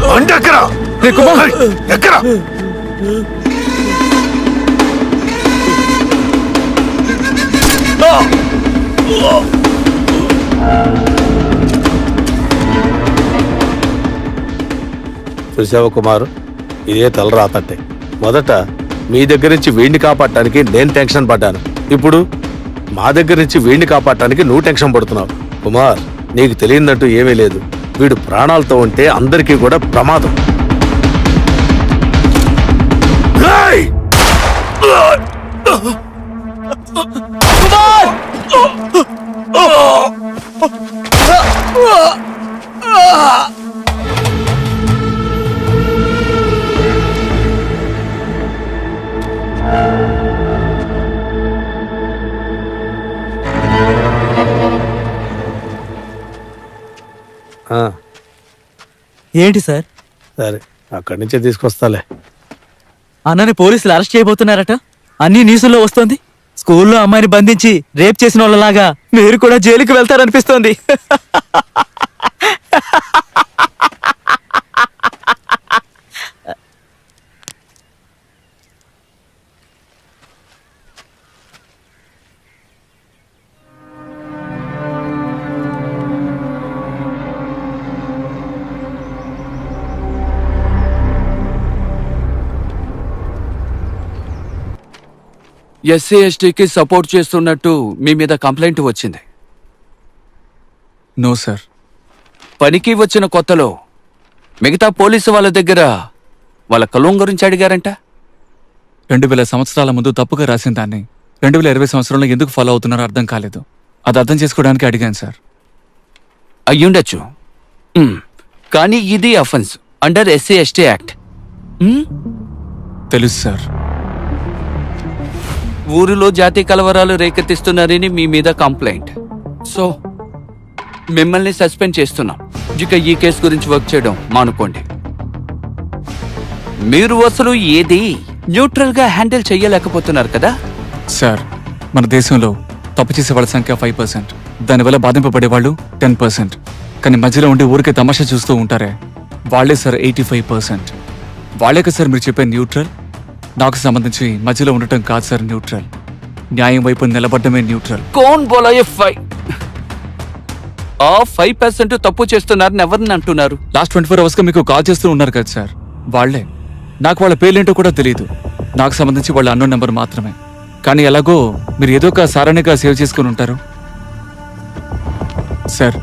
బండి ఎక్కరా. ఎక్కరా. చూసావా కుమార్, ఇదే తలరాతంటే. మొదట మీ దగ్గర నుంచి వీడిని కాపాడటానికి నేను టెన్షన్ పడ్డాను. ఇప్పుడు మా దగ్గర నుంచి వీడిని కాపాడటానికి నువ్వు టెన్షన్ పడుతున్నావు. కుమార్, నీకు తెలియదంటూ ఏమీ లేదు. వీడు ప్రాణాలతో ఉంటే అందరికీ కూడా ప్రమాదం. ఏంటి సార్? సరే, అక్కడి నుంచే తీసుకొస్తాలే. అన్నని పోలీసులు అరెస్ట్ చేయబోతున్నారట. అన్ని న్యూస్లో వస్తుంది. స్కూల్లో అమ్మాయిని బంధించి రేప్ చేసిన వాళ్ళలాగా మీరు కూడా జైలుకి వెళ్తారనిపిస్తోంది. ఎస్సీ ఎస్టీకి సపోర్ట్ చేస్తున్నట్టు మీ మీద కంప్లైంట్ వచ్చింది. No sir. పనికి వచ్చిన కొత్తలో మిగతా పోలీసు వాళ్ళ దగ్గర వాళ్ళ కలం గురించి అడిగారంట. 2000 సంవత్సరాల ముందు తప్పుగా రాసిన దాన్ని 2020 సంవత్సరంలో ఎందుకు ఫాలో అవుతున్నారో అర్థం కాలేదు. అది అర్థం చేసుకోవడానికి అడిగాను సార్. అయ్యుండొచ్చు, కానీ ఇది offence under SC ST act. తెలుసు సార్. ఊరిలో జాతి కలవరాలు రేకెత్తిస్తున్నారని మీ మీద కంప్లైంట్. సో మిమ్మల్ని సస్పెండ్ చేస్తున్నాం. ఇక ఈ కేసు గురించి వర్క్ చేయడం మానుకోండి. మీరు అసలు ఏది న్యూట్రల్ గా హ్యాండిల్ చెయ్యలేకపోతున్నారు కదా సార్. మన దేశంలో తప్పు చేసే వాళ్ళ సంఖ్య 5%, దానివల్ల బాధింపబడే వాళ్ళు 10%. కానీ మధ్యలో ఉండి ఊరికే తమాషా చూస్తూ ఉంటారే, వాళ్లే సార్ 85%. వాళ్లేక సార్ మీరు చెప్పే న్యూట్రల్. నాకు సంబంధించి మధ్యలో ఉండటం కాదు సార్ న్యూట్రల్. న్యాయం వైపు నిలబడ్డమే న్యూట్రల్. కౌన్ బోలా ఏ 5? ఆ 5% తప్పు చేస్తున్నారని ఎవరిని అంటున్నారు? లాస్ట్ 24 అవర్స్ గా మీకు కాల్ చేస్తూ ఉన్నారు కదా సార్, వాళ్లే. నాకు వాళ్ళ పేర్లేంటో కూడా తెలియదు. నాకు సంబంధించి వాళ్ళ అన్నోన్ నెంబర్ మాత్రమే. కానీ ఎలాగో మీరు ఏదో ఒక సారానిగా సేవ్ చేసుకుని ఉంటారు సార్.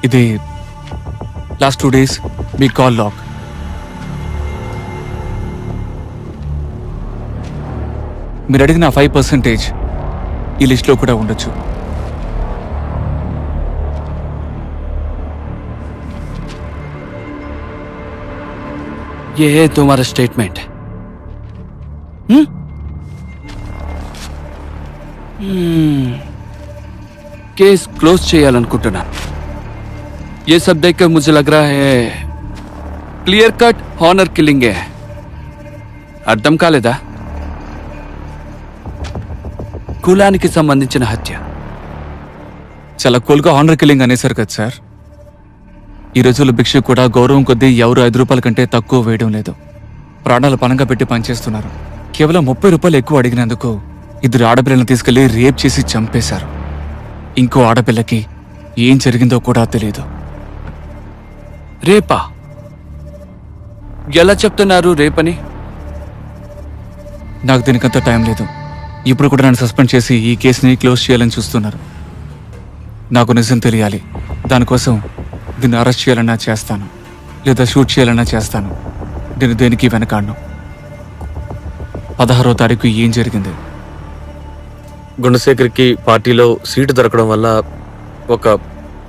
ఇది లాస్ట్ 2 days మీ కాల్ లాక్. మీరు అడిగిన 5% ఈ లిస్ట్లో కూడా ఉండొచ్చు. ఏ తుమారా స్టేట్మెంట్? కేస్ క్లోజ్ చేయాలనుకుంటున్నాను. ये सब देखकर मुझे लग रहा है क्लियर कट हॉनर किलिंग है. అర్థం కాలేదా? కులానికి సంబంధించిన హత్య. చాలా కూల్గా హానర్ కిల్లింగ్ అనేసారు కదా సార్. ఈ రోజుల్లో భిక్ష కూడా గౌరవం కొద్దీ ఎవరు 5 రూపాయల కంటే తక్కువ వేయడం లేదు. ప్రాణాలు పణంగా పెట్టి పనిచేస్తున్నారు. కేవలం 30 రూపాయలు ఎక్కువ అడిగినందుకు 2 ఆడపిల్లలను తీసుకెళ్లి రేప్ చేసి చంపేశారు. ఇంకో ఆడపిల్లకి ఏం జరిగిందో కూడా తెలియదు. రేపా? ఎలా చెప్తున్నారు రేపని? నాకు దీనికంత టైం లేదు. ఇప్పుడు కూడా నన్ను సస్పెండ్ చేసి ఈ కేసుని క్లోజ్ చేయాలని చూస్తున్నారు. నాకు నిజం తెలియాలి. దానికోసం దీన్ని అరెస్ట్ చేయాలన్నా చేస్తాను, లేదా షూట్ చేయాలన్నా చేస్తాను. నేను దేనికి వెనకాడను. 16వ తారీఖు ఏం జరిగింది? గుణశేఖర్కి పార్టీలో సీటు దొరకడం వల్ల ఒక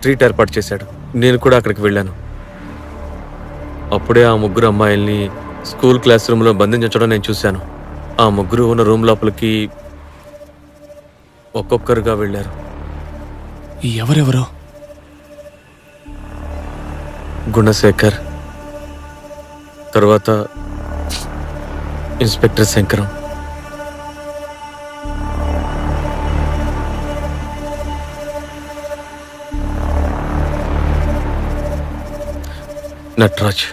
ట్రీట్ ఏర్పాటు చేశాడు. నేను కూడా అక్కడికి వెళ్ళాను. అప్పుడే ఆ 3 అమ్మాయిల్ని స్కూల్ క్లాస్ రూమ్లో బంధించడం నేను చూశాను. ఆ 3 ఉన్న రూమ్ లోపలికి ఒక్కొక్కరుగా వెళ్ళారు. ఎవరెవరో? గుణశేఖర్, తర్వాత ఇన్స్పెక్టర్ శంకరం. నటరాజ్.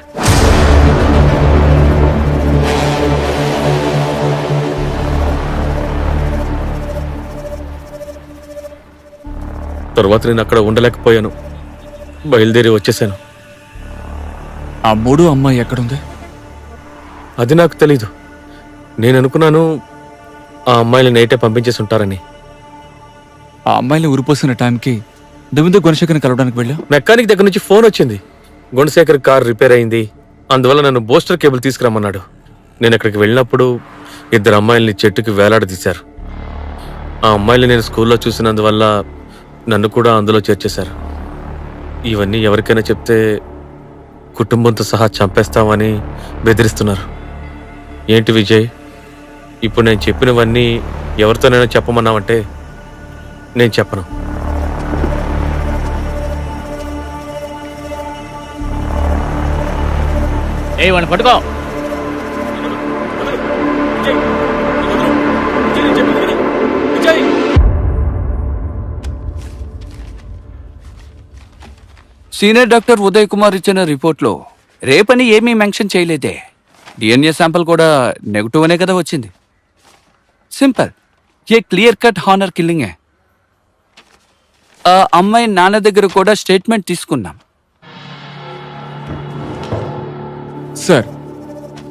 తర్వాత నేను అక్కడ ఉండలేకపోయాను, బయలుదేరి వచ్చేసాను. ఆ మూడో అమ్మాయి ఎక్కడుంది? అది నాకు తెలీదు. నేను అనుకున్నాను ఆ అమ్మాయిని నైటే పంపించేసి ఉంటారని. ఆ అమ్మాయిని ఉరిపోసిన టైంకి నువ్వెందుకు గుణశేఖర్ని కలవడానికి వెళ్ళా? మెకానిక్ దగ్గర నుంచి ఫోన్ వచ్చింది, గుణశేఖర్ కార్ రిపేర్ అయింది, అందువల్ల నన్ను బూస్టర్ కేబుల్ తీసుకురమ్మన్నాడు. నేను అక్కడికి వెళ్ళినప్పుడు 2 అమ్మాయిల్ని చెట్టుకి వేలాడదీశారు. ఆ అమ్మాయిల్ని నేను స్కూల్లో చూసినందువల్ల నన్ను కూడా అందులో చేర్చేశారు. ఇవన్నీ ఎవరికైనా చెప్తే కుటుంబంతో సహా చంపేస్తామని బెదిరిస్తున్నారు. ఏంటి విజయ్, ఇప్పుడు నేను చెప్పినవన్నీ ఎవరితోనైనా చెప్పమన్నావంటే నేను చెప్పను. వాడిని పట్టుకో. సీనియర్ డాక్టర్ ఉదయ్ కుమార్ ఇచ్చిన రిపోర్ట్లో రేపని ఏమీ మెన్షన్ చేయలేదే. డిఎన్ఏ శాంపుల్ కూడా నెగటివ్ అనే కదా వచ్చింది. Simple, a clear cut honour కిల్లింగే. ఆ అమ్మాయి నాన్న దగ్గర కూడా స్టేట్మెంట్ తీసుకున్నాం. సార్,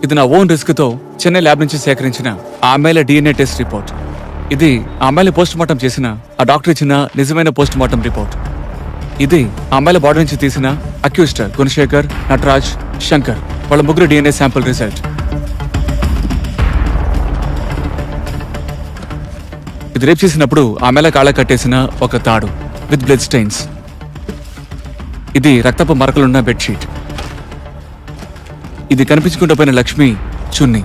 ఇది నా ఓన్ రిస్క్తో చెన్నై ల్యాబ్ నుంచి సేకరించిన ఆ అమ్మాయిల డిఎన్ఏ టెస్ట్ రిపోర్ట్. ఇది ఆ అమ్మాయిల పోస్ట్ మార్టం చేసిన ఆ డాక్టర్ ఇచ్చిన నిజమైన పోస్ట్ మార్టం రిపోర్ట్. ఇది ఆ అమ్మాయిల బాడీ నుంచి తీసిన అక్యూస్డ్ గుణశేఖర్, నటరాజ్, శంకర్ వాళ్ళ ముగ్గురు డిఎన్ఏ శాంపుల్ రిజల్ట్. ఇది రేప్ చేసినప్పుడు ఆ అమ్మాయిల కాళ్ళ కట్టేసిన ఒక తాడు విత్ బ్లడ్ స్టెయిన్స్. ఇది రక్తపు మరకలున్న బెడ్షీట్. ఇది కనిపించకుండా పోయిన లక్ష్మి చున్ని.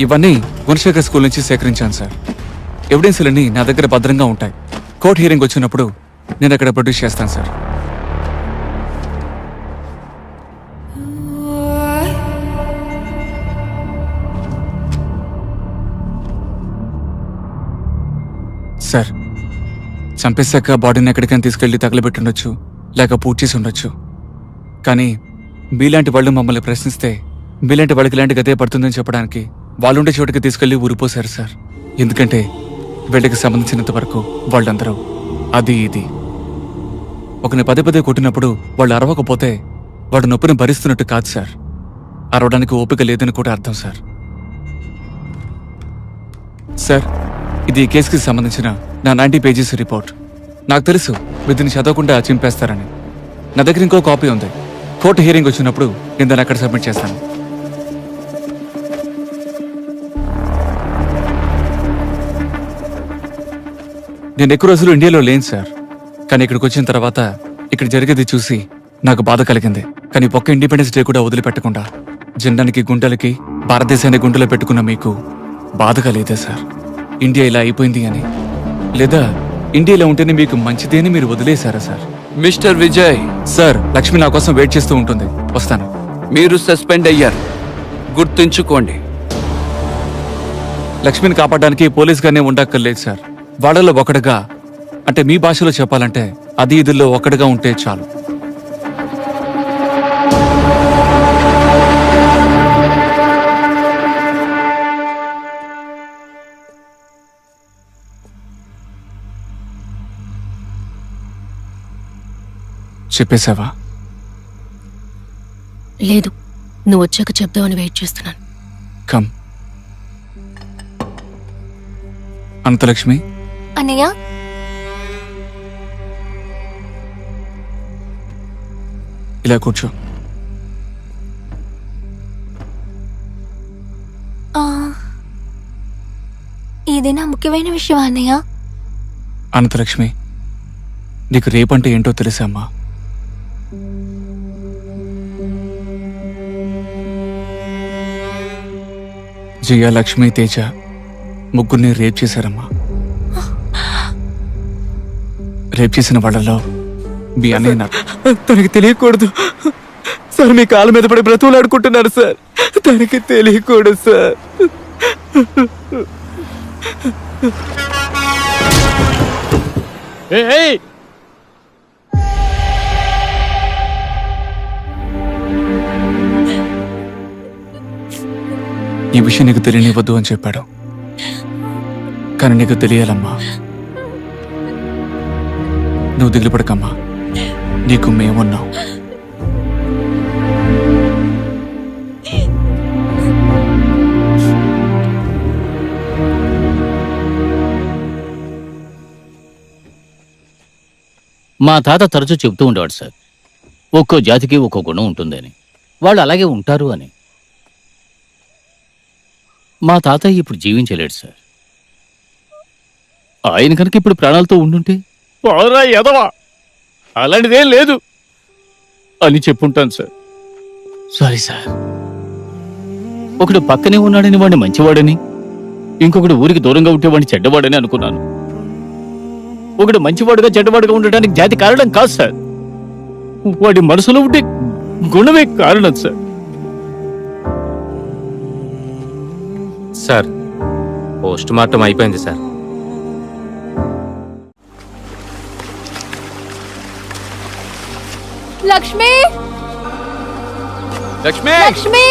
ఇవన్నీ గుణశేఖర్ స్కూల్ నుంచి సేకరించాను సార్. ఎవిడెన్స్లన్నీ నా దగ్గర భద్రంగా ఉంటాయి. కోర్ట్ హియరింగ్ వచ్చినప్పుడు నేను అక్కడ ప్రొడ్యూస్ చేస్తాను సార్. సార్, చంపేశాక బాడీని ఎక్కడికైనా తీసుకెళ్లి తగలబెట్టుండొచ్చు, లేక పూర్తి చేసి ఉండొచ్చు. కానీ మీలాంటి వాళ్ళు మమ్మల్ని ప్రశ్నిస్తే మీలాంటి వాళ్ళకి ఇలాంటి గదే పడుతుందని చెప్పడానికి వాళ్ళుండే చోటుకి తీసుకెళ్లి ఊరిపోశారు సార్. ఎందుకంటే వీళ్ళకి సంబంధించినంత వరకు వాళ్ళందరూ అది ఇది. ఒకని పదే కొట్టినప్పుడు వాళ్ళు అరవకపోతే వాడు నొప్పిని భరిస్తున్నట్టు కాదు సార్, అరవడానికి ఓపిక లేదని కూడా అర్థం సార్. సార్, ఇది ఈ కేసుకి సంబంధించిన నా 90 పేజెస్ రిపోర్ట్. నాకు తెలుసు మీరు దీన్ని చదవకుండా చింపేస్తారని. నా దగ్గర ఇంకో కాపీ ఉంది. కోర్టు హియరింగ్ వచ్చినప్పుడు నేను దాన్ని అక్కడ సబ్మిట్ చేస్తాను. నేను ఎక్కువ రోజులు ఇండియాలో లేను సార్. కానీ ఇక్కడికి వచ్చిన తర్వాత ఇక్కడ జరిగేది చూసి నాకు బాధ కలిగింది. కానీ ఒక్క ఇండిపెండెన్స్ డే కూడా వదిలిపెట్టకుండా జెండానికి గుండెలకి భారతదేశాన్ని గుండెలో పెట్టుకున్న మీకు బాధ కలిగేదే సార్ ఇండియా ఇలా అయిపోయింది అని? లేదా ఇండియాలో ఉంటేనే మీకు మంచిది అని మీరు వదిలేశారా sir? Mister Vijay, sir, Lakshmi నా కోసం వెయిట్ చేస్తూ ఉంటుంది. వస్తాను. మీరు సస్పెండ్ అయ్యారు, గుర్తుంచుకోండి. లక్ష్మిని కాపాడడానికి పోలీస్గానే ఉండక్కర్లేదు సార్. వాళ్ళలో ఒకడుగా, అంటే మీ భాషలో చెప్పాలంటే అది ఇదిలో ఒకడుగా ఉంటే చాలు. చెప్పేశావా? లేదు, నువ్వు వచ్చాక చెప్దామని వెయిట్ చేస్తున్నాను. కమ్. అనంతలక్ష్మి, అన్నయ్య, ఇలా కూర్చో. ఏదైనా ముఖ్యమైన విషయం అన్నయ్య? అనంతలక్ష్మి, నీకు రేపంటే ఏంటో తెలుసమ్మా? జియా, లక్ష్మి, తేజ ముగ్గురిని రేప్ చేశారమ్మా. రేప్ చేసిన వాళ్ళలో మీ అన్నయ్య తనకి తెలియకూడదు సార్. మీ కాళ్ళ మీద పడి బ్రతువులాడుకుంటున్నారు సార్. తనకి తెలియకూడదు సార్. ఈ విషయం నీకు తెలియనివ్వద్దు అని చెప్పాడు. కానీ నీకు తెలియాలమ్మా. నువ్వు దిగులు పడకమ్మా, నీకు మేమున్నాం. మా తాత తరచూ చెబుతూ ఉండేవాడు సార్, ఒక్కో జాతికి ఒక్కో గుణం ఉంటుందని, వాళ్ళు అలాగే ఉంటారు అని. మా తాతయ్య ఇప్పుడు జీవించలేడు సార్. ఆయన కనుక ఇప్పుడు ప్రాణాలతో ఉండుంటే "పోరా ఎదవా, అలాంటిదేం లేదు" అని చెప్పుంటాను సార్. Sorry sir. ఒకడు పక్కనే ఉన్నాడని వాడిని మంచివాడని, ఇంకొకడు ఊరికి దూరంగా ఉంటే వాడిని చెడ్డవాడని అనుకున్నాను. ఒకడు మంచివాడుగా చెడ్డవాడుగా ఉండటానికి జాతి కారణం కాదు సార్, వాడి మనసులో ఉంటే గుణమే కారణం సార్. సార్, పోస్ట్ మార్టం అయిపోయింది సార్. లక్ష్మి, లక్ష్మి, లక్ష్మి,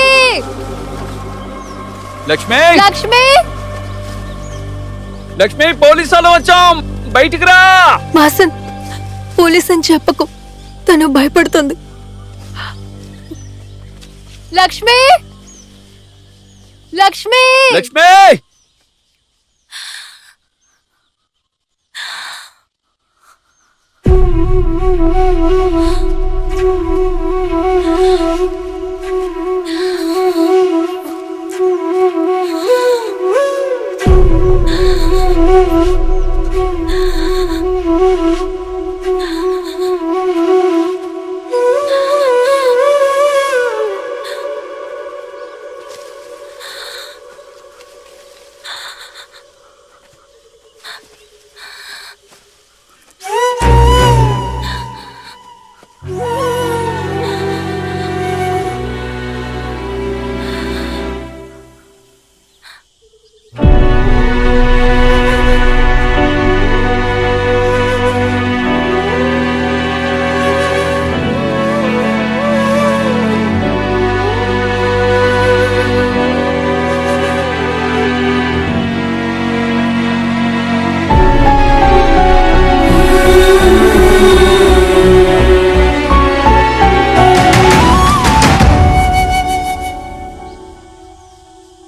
లక్ష్మి, లక్ష్మి. లక్ష్మి, పోలీసులు వచ్చాం, బయటికి రా. వాసన్, పోలీస్ అని చెప్పకు, తను భయపడుతుంది. Lakshmi, Lakshmi. Lakshmi,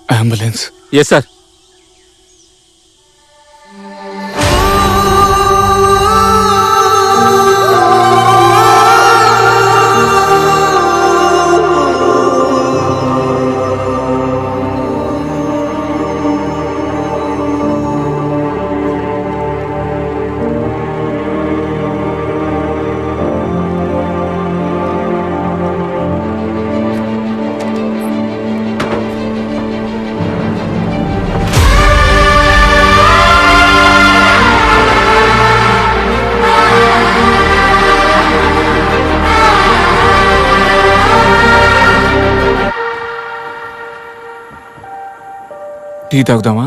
ambulance. Yes sir. Tea తాగుదామా?